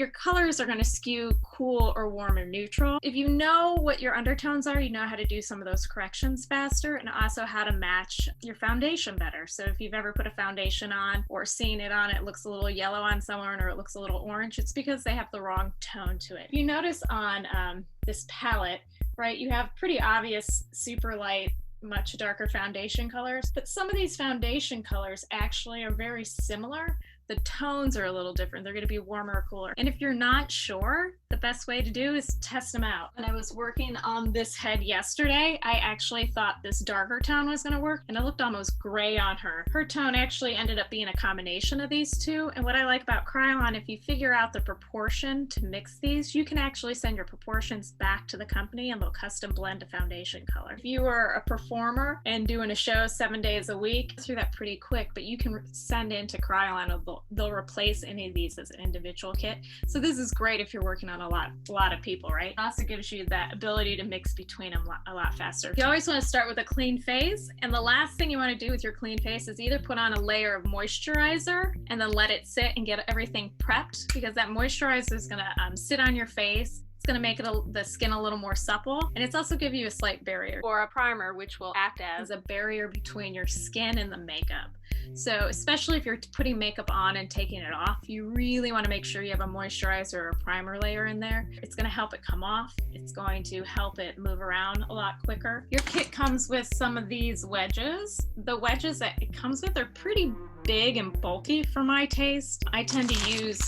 your colors are going to skew cool or warm or neutral. If you know what your undertones are, you know how to do some of those corrections faster, and also how to match your foundation better. So if you've ever put a foundation on or seen it on, it looks a little yellow on someone or it looks a little orange, it's because they have the wrong tone to it. If you notice on this palette, right, you have pretty obvious super light, much darker foundation colors, but some of these foundation colors actually are very similar. The tones are a little different. They're going to be warmer or cooler. And if you're not sure, the best way to do is test them out. When I was working on this head yesterday, I actually thought this darker tone was going to work, and it looked almost gray on her. Her tone actually ended up being a combination of these two. And what I like about Krylon, if you figure out the proportion to mix these, you can actually send your proportions back to the company and they'll custom blend a foundation color. If you are a performer and doing a show 7 days a week, through that pretty quick, but you can send into Krylon, they'll replace any of these as an individual kit. So this is great if you're working on a lot of people, right? It also gives you that ability to mix between them a lot faster. You always want to start with a clean face, and the last thing you want to do with your clean face is either put on a layer of moisturizer and then let it sit and get everything prepped, because that moisturizer is going to sit on your face. It's going to make the skin a little more supple, and it's also give you a slight barrier, or a primer, which will act as a barrier between your skin and the makeup. So especially if you're putting makeup on and taking it off, you really want to make sure you have a moisturizer or a primer layer in there. It's going to help it come off. It's going to help it move around a lot quicker. Your kit comes with some of these wedges. The wedges that it comes with are pretty big and bulky for my taste. I tend to use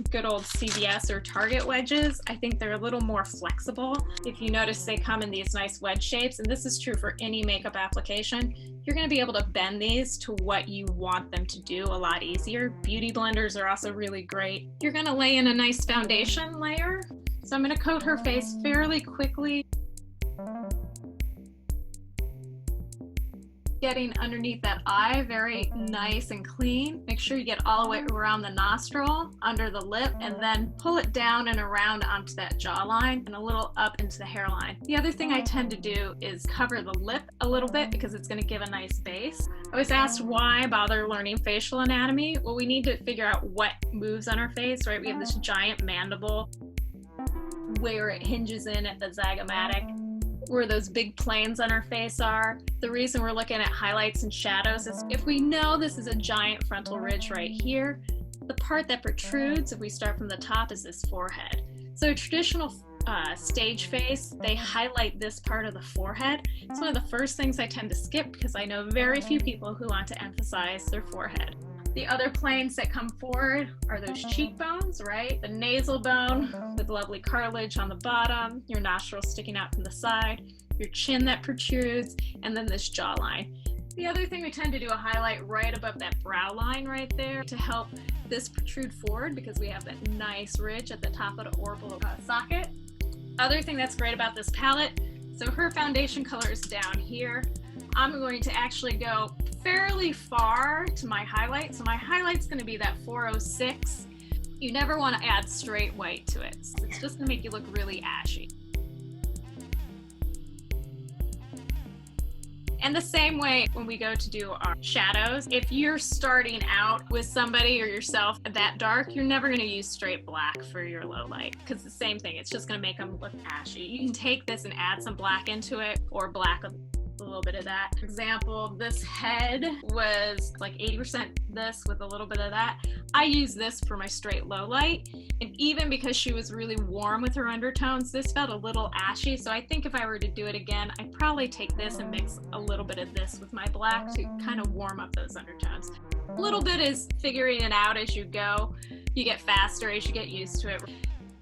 good old CVS or Target wedges. I think they're a little more flexible. If you notice, they come in these nice wedge shapes, and this is true for any makeup application. You're going to be able to bend these to what you want them to do a lot easier. Beauty blenders are also really great. You're going to lay in a nice foundation layer. So I'm going to coat her face fairly quickly, getting underneath that eye very nice and clean. Make sure you get all the way around the nostril, under the lip, and then pull it down and around onto that jawline and a little up into the hairline. The other thing I tend to do is cover the lip a little bit because it's going to give a nice base. I was asked why bother learning facial anatomy. Well, we need to figure out what moves on our face, right? We have this giant mandible where it hinges in at the zygomatic, where those big planes on our face are. The reason we're looking at highlights and shadows is if we know this is a giant frontal ridge right here, the part that protrudes, if we start from the top, is this forehead. So traditional stage face, they highlight this part of the forehead. It's one of the first things I tend to skip because I know very few people who want to emphasize their forehead. The other planes that come forward are those cheekbones, right? The nasal bone with lovely cartilage on the bottom, your nostrils sticking out from the side, your chin that protrudes, and then this jawline. The other thing we tend to do a highlight right above that brow line right there to help this protrude forward because we have that nice ridge at the top of the orbital socket. Other thing that's great about this palette, so her foundation color is down here. I'm going to actually go fairly far to my highlight. So my highlight's going to be that 406. You never want to add straight white to it. So it's just going to make you look really ashy. And the same way when we go to do our shadows, if you're starting out with somebody or yourself that dark, you're never going to use straight black for your low light because the same thing, it's just going to make them look ashy. You can take this and add some black into it, or black with a little bit of that. For example, this head was like 80% this with a little bit of that. I use this for my straight low light, and even because she was really warm with her undertones, this felt a little ashy. So I think if I were to do it again, I'd probably take this and mix a little bit of this with my black to kind of warm up those undertones. A little bit is figuring it out as you go. You get faster as you get used to it.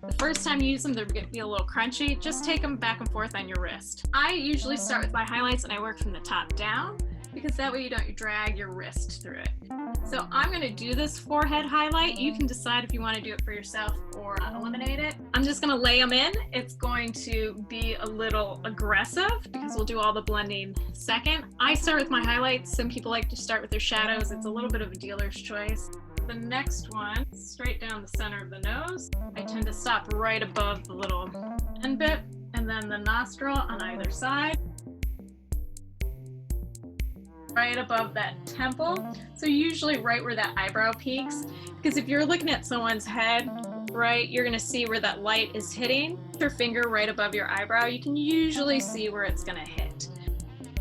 The first time you use them, they're going to be a little crunchy. Just take them back and forth on your wrist. I usually start with my highlights and I work from the top down because that way you don't drag your wrist through it. So I'm going to do this forehead highlight. You can decide if you want to do it for yourself or eliminate it. I'm just going to lay them in. It's going to be a little aggressive because we'll do all the blending second. I start with my highlights. Some people like to start with their shadows. It's a little bit of a dealer's choice. The next one, straight down the center of the nose. I tend to stop right above the little end bit, and then the nostril on either side. Right above that temple. So usually right where that eyebrow peaks, because if you're looking at someone's head right, you're gonna see where that light is hitting. Your finger right above your eyebrow, you can usually see where it's gonna hit.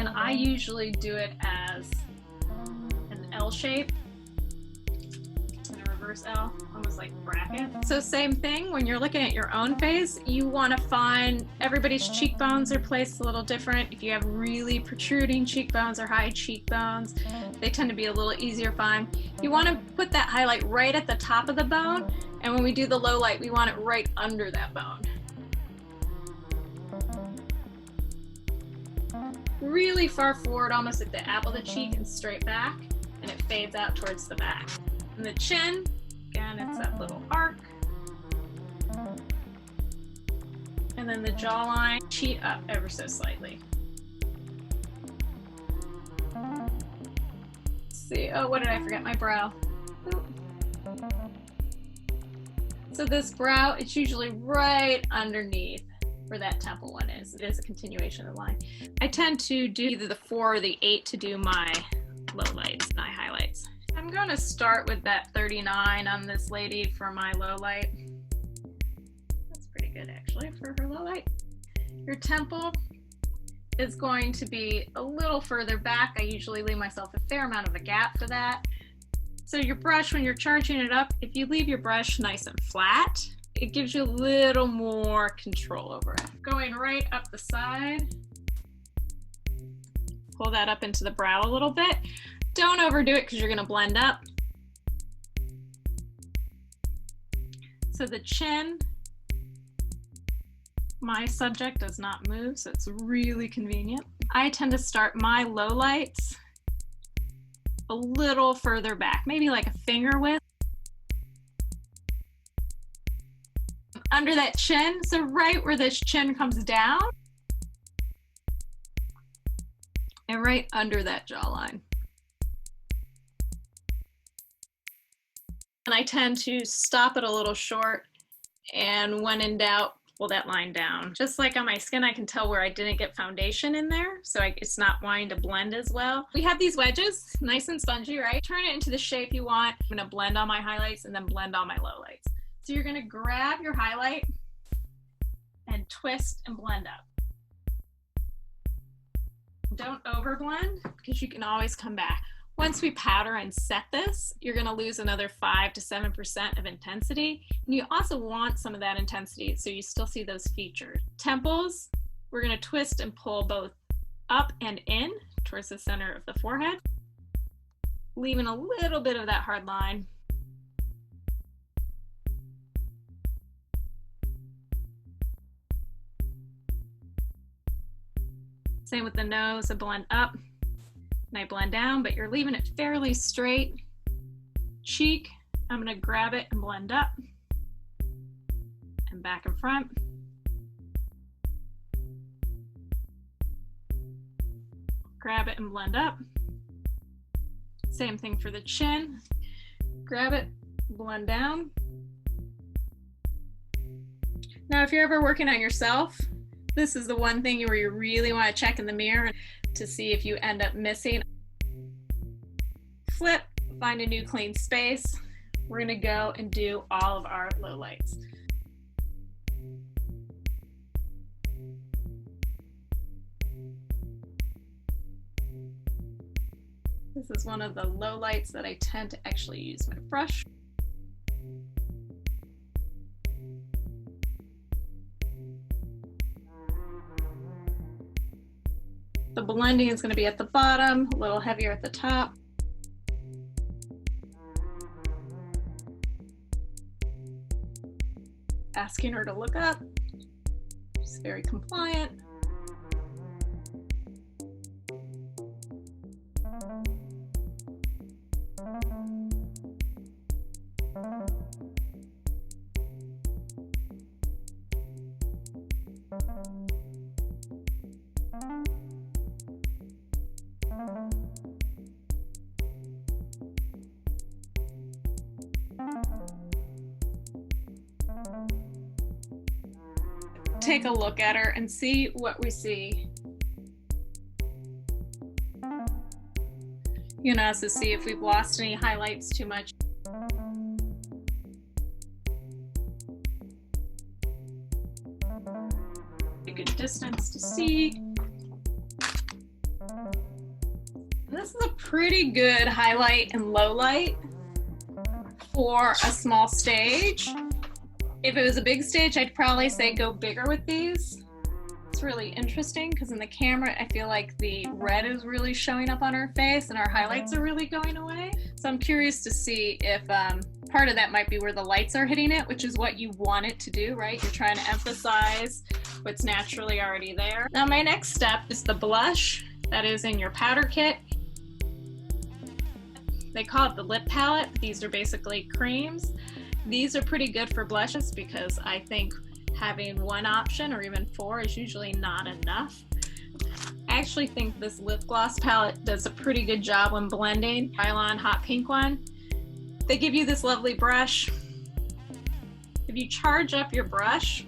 And I usually do it as an L shape, in a reverse L, almost like bracket. So same thing, when you're looking at your own face, you wanna find everybody's cheekbones are placed a little different. If you have really protruding cheekbones or high cheekbones, they tend to be a little easier to find. You wanna put that highlight right at the top of the bone, and when we do the low light, we want it right under that bone. Really far forward, almost at the apple of the cheek, and straight back, and it fades out towards the back. And the chin, again, it's that little arc. And then the jawline, cheat up ever so slightly. Let's see, oh, what did I forget? My brow. Ooh. So this brow, it's usually right underneath where that temple one is. It is a continuation of the line. I tend to do either the 4 or the 8 to do my lowlights, my highlights. I'm going to start with that 39 on this lady for my low light. That's pretty good actually for her low light. Your temple is going to be a little further back. I usually leave myself a fair amount of a gap for that. So your brush, when you're charging it up, if you leave your brush nice and flat, it gives you a little more control over it. Going right up the side, pull that up into the brow a little bit. Don't overdo it because you're going to blend up. So the chin, my subject does not move, so it's really convenient. I tend to start my lowlights a little further back, maybe like a finger width. Under that chin, so right where this chin comes down, and right under that jawline. And I tend to stop it a little short, and when in doubt, pull that line down. Just like on my skin, I can tell where I didn't get foundation in there, so it's not wanting to blend as well. We have these wedges, nice and spongy, right? Turn it into the shape you want. I'm gonna blend on my highlights and then blend on my lowlights. So you're gonna grab your highlight and twist and blend up. Don't overblend because you can always come back. Once we powder and set this, you're gonna lose another 5 to 7% of intensity. And you also want some of that intensity so you still see those features. Temples, we're gonna twist and pull both up and in towards the center of the forehead, leaving a little bit of that hard line. Same with the nose, I blend up and I blend down, but you're leaving it fairly straight. Cheek, I'm gonna grab it and blend up and back and front. Grab it and blend up. Same thing for the chin. Grab it, blend down. Now, if you're ever working on yourself, this is the one thing where you really want to check in the mirror to see if you end up missing. Flip, find a new clean space. We're gonna go and do all of our lowlights. This is one of the lowlights that I tend to actually use my brush. The blending is going to be at the bottom, a little heavier at the top. Asking her to look up. She's very compliant. Take a look at her and see what we see. You can also see if we've lost any highlights too much. good distance to see. This is a pretty good highlight and low light for a small stage. If it was a big stage, I'd probably say go bigger with these. It's really interesting because in the camera, I feel like the red is really showing up on her face and our highlights are really going away. So I'm curious to see if part of that might be where the lights are hitting it, which is what you want it to do, right? You're trying to emphasize what's naturally already there. Now my next step is the blush that is in your powder kit. They call it the lip palette. These are basically creams. These are pretty good for blushes because I think having one option or even four is usually not enough. I actually think this lip gloss palette does a pretty good job when blending. Krylon Hot Pink one. They give you this lovely brush. If you charge up your brush,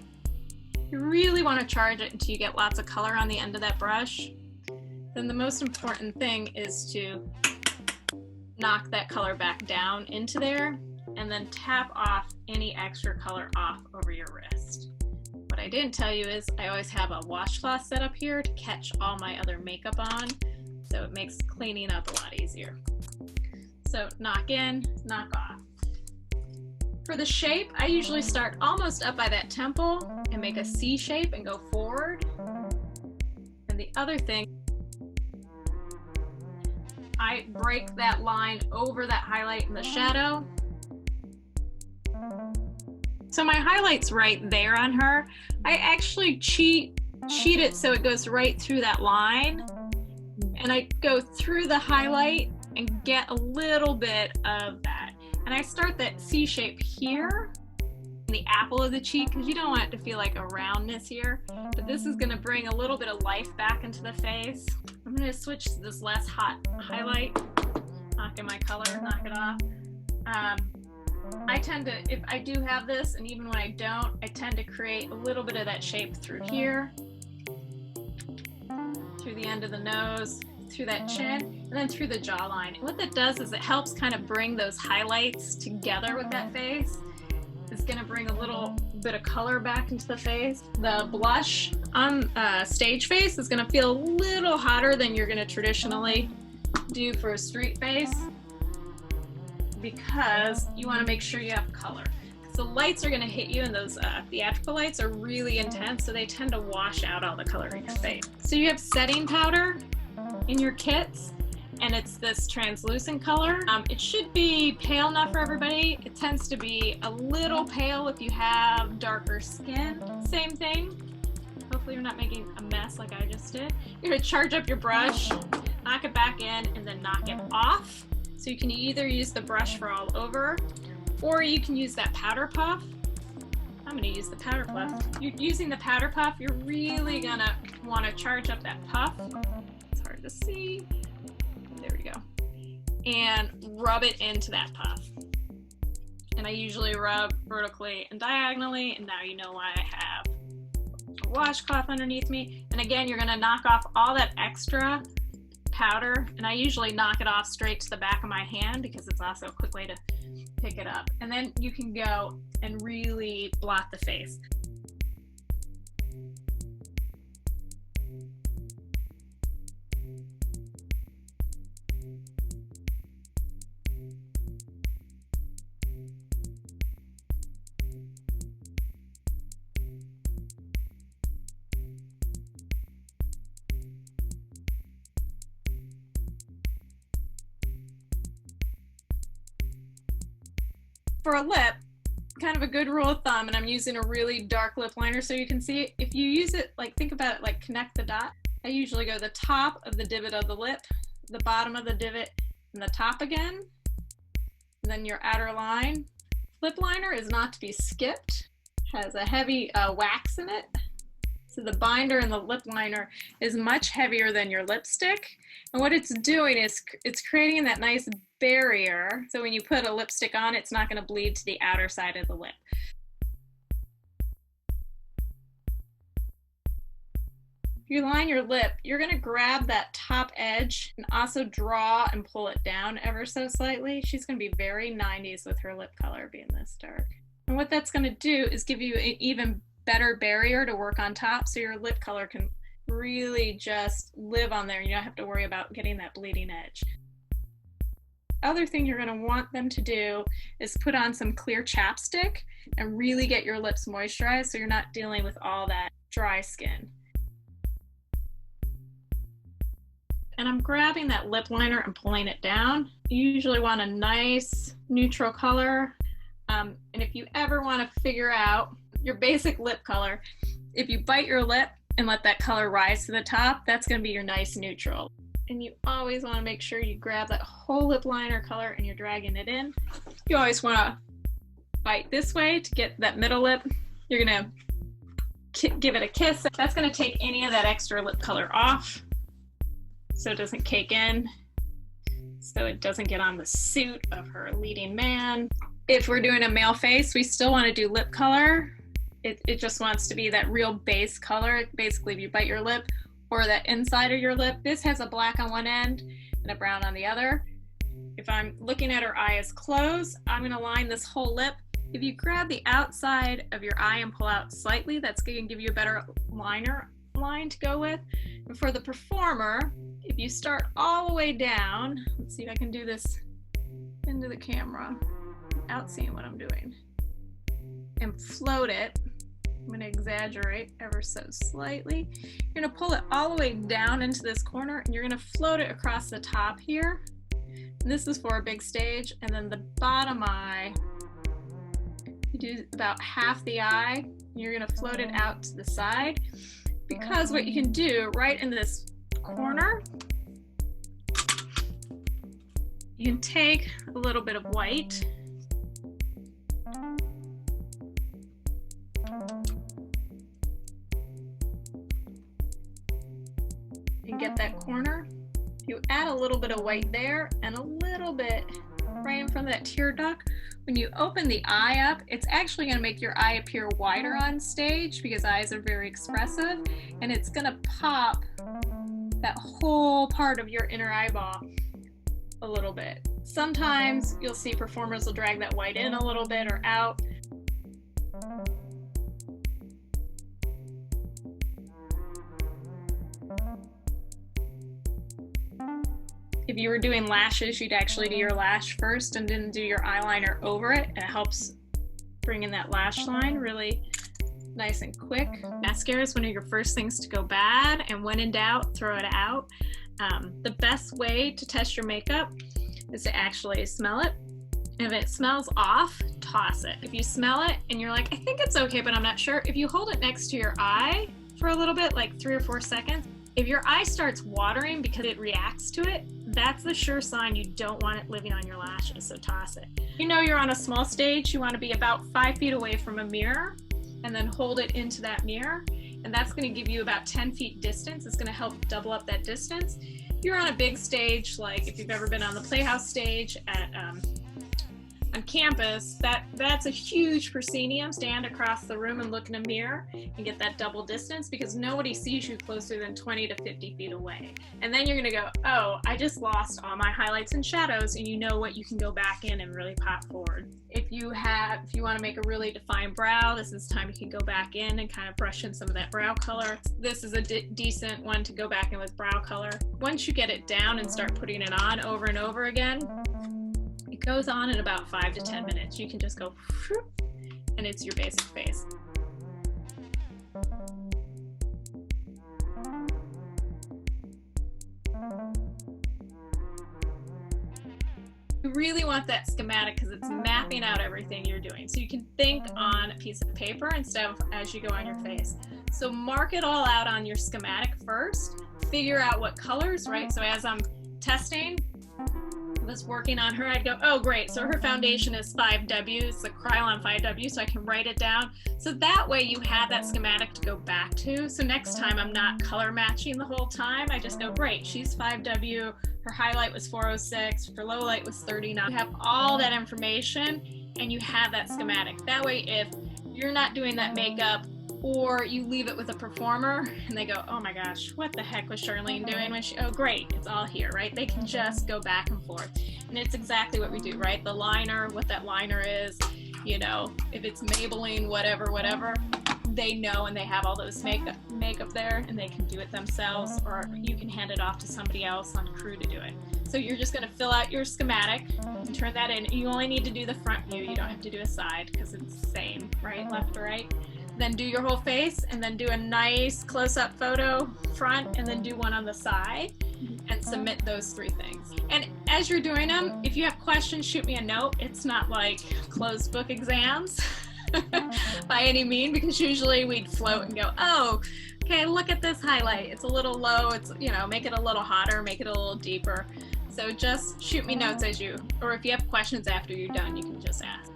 you really want to charge it until you get lots of color on the end of that brush. Then the most important thing is to knock that color back down into there and then tap off any extra color off over your wrist. What I didn't tell you is I always have a washcloth set up here to catch all my other makeup on, so it makes cleaning up a lot easier. So knock in, knock off. For the shape, I usually start almost up by that temple and make a C shape and go forward. And the other thing, I break that line over that highlight in the shadow. So my highlight's right there on her. I actually cheat it so it goes right through that line. And I go through the highlight and get a little bit of that. And I start that C shape here in the apple of the cheek because you don't want it to feel like a roundness here. But this is gonna bring a little bit of life back into the face. I'm gonna switch to this less hot highlight, knock in my color, knock it off. I tend to, if I do have this, and even when I don't, I tend to create a little bit of that shape through here, through the end of the nose, through that chin, and then through the jawline. And what that does is it helps kind of bring those highlights together with that face. It's gonna bring a little bit of color back into the face. The blush on stage face is gonna feel a little hotter than you're gonna traditionally do for a street face because you wanna make sure you have color. So lights are gonna hit you, and those theatrical lights are really intense, so they tend to wash out all the color in your face. So you have setting powder in your kits, and it's this translucent color. It should be pale enough for everybody. It tends to be a little pale if you have darker skin. Same thing. Hopefully you're not making a mess like I just did. You're gonna charge up your brush, knock it back in, and then knock it off. So you can either use the brush for all over, or you can use that powder puff. I'm gonna use the powder puff. You're using the powder puff, you're really gonna wanna charge up that puff. It's hard to see. There we go. And rub it into that puff. And I usually rub vertically and diagonally, and now you know why I have a washcloth underneath me. And again, you're gonna knock off all that extra powder, and I usually knock it off straight to the back of my hand because it's also a quick way to pick it up. And then you can go and really blot the face. For a lip, kind of a good rule of thumb, and I'm using a really dark lip liner so you can see it. If you use it, like think about it like connect the dot. I usually go the top of the divot of the lip, the bottom of the divot, and the top again, and then your outer line. Lip liner is not to be skipped. It has a heavy wax in it. So the binder in the lip liner is much heavier than your lipstick. And what it's doing is it's creating that nice barrier. So when you put a lipstick on, it's not going to bleed to the outer side of the lip. If you line your lip, you're going to grab that top edge and also draw and pull it down ever so slightly. She's going to be very 90s with her lip color being this dark. And what that's going to do is give you an even better barrier to work on top, so your lip color can really just live on there. You don't have to worry about getting that bleeding edge. Other thing you're going to want them to do is put on some clear chapstick and really get your lips moisturized so you're not dealing with all that dry skin. And I'm grabbing that lip liner and pulling it down. You usually want a nice neutral color. And if you ever want to figure out your basic lip color, if you bite your lip and let that color rise to the top, that's going to be your nice neutral. And you always want to make sure you grab that whole lip liner color and you're dragging it in. You always want to bite this way to get that middle lip. You're going to give it a kiss. That's going to take any of that extra lip color off so it doesn't cake in, so it doesn't get on the suit of her leading man. If we're doing a male face, we still want to do lip color. It just wants to be that real base color. Basically, if you bite your lip or that inside of your lip, this has a black on one end and a brown on the other. If I'm looking at her eye is closed, I'm going to line this whole lip. If you grab the outside of your eye and pull out slightly, that's going to give you a better liner line to go with. And for the performer, if you start all the way down, let's see if I can do this into the camera without seeing what I'm doing, and float it. I'm going to exaggerate ever so slightly. You're going to pull it all the way down into this corner and you're going to float it across the top here. And this is for a big stage. And then the bottom eye, you do about half the eye. You're going to float it out to the side, because what you can do right in this corner, you can take a little bit of white and get that corner. You add a little bit of white there and a little bit right in front of that tear duct. When you open the eye up, it's actually going to make your eye appear wider on stage because eyes are very expressive, and it's going to pop that whole part of your inner eyeball a little bit. Sometimes you'll see performers will drag that white in a little bit or out. If you were doing lashes, you'd actually do your lash first and then do your eyeliner over it, and it helps bring in that lash line really nice and quick. Mascara is one of your first things to go bad, and when in doubt, throw it out. The best way to test your makeup is to actually smell it. If it smells off, toss it. If you smell it and you're like, I think it's okay, but I'm not sure, if you hold it next to your eye for a little bit, like 3 or 4 seconds, if your eye starts watering because it reacts to it, that's the sure sign you don't want it living on your lashes, so toss it. You know you're on a small stage, you want to be about 5 feet away from a mirror, and then hold it into that mirror, and that's going to give you about 10 feet distance. It's going to help double up that distance. If you're on a big stage, like if you've ever been on the Playhouse stage at on campus, that's a huge proscenium. Stand across the room and look in a mirror and get that double distance, because nobody sees you closer than 20 to 50 feet away. And then you're gonna go, oh, I just lost all my highlights and shadows, and you know what, you can go back in and really pop forward. If you want to make a really defined brow, this is time you can go back in and kind of brush in some of that brow color. This is a decent one to go back in with brow color. Once you get it down and start putting it on over and over again, it goes on in about 5 to 10 minutes. You can just go, and it's your basic face. You really want that schematic because it's mapping out everything you're doing. So you can think on a piece of paper instead of as you go on your face. So mark it all out on your schematic first. Figure out what colors, right? So as I'm testing, was working on her, I'd go, oh great, so her foundation is 5W, it's the Krylon 5W, so I can write it down. So that way you have that schematic to go back to. So next time I'm not color matching the whole time, I just go, great, she's 5W, her highlight was 406, her low light was 39. You have all that information and you have that schematic. That way if you're not doing that makeup, or you leave it with a performer and they go, oh my gosh, what the heck was Charlene doing when she, oh great, it's all here, right? They can just go back and forth. And it's exactly what we do, right? The liner, what that liner is, you know, if it's Maybelline, whatever, they know and they have all those makeup there and they can do it themselves, or you can hand it off to somebody else on crew to do it. So you're just going to fill out your schematic and turn that in. You only need to do the front view. You don't have to do a side because it's the same, right? Left to right. Then do your whole face, and then do a nice close-up photo front, and then do one on the side, and submit those 3 things. And as you're doing them, if you have questions, shoot me a note. It's not like closed book exams by any means, because usually we'd float and go, oh, okay, look at this highlight. It's a little low. It's, you know, make it a little hotter, make it a little deeper. So just shoot me notes or if you have questions after you're done, you can just ask.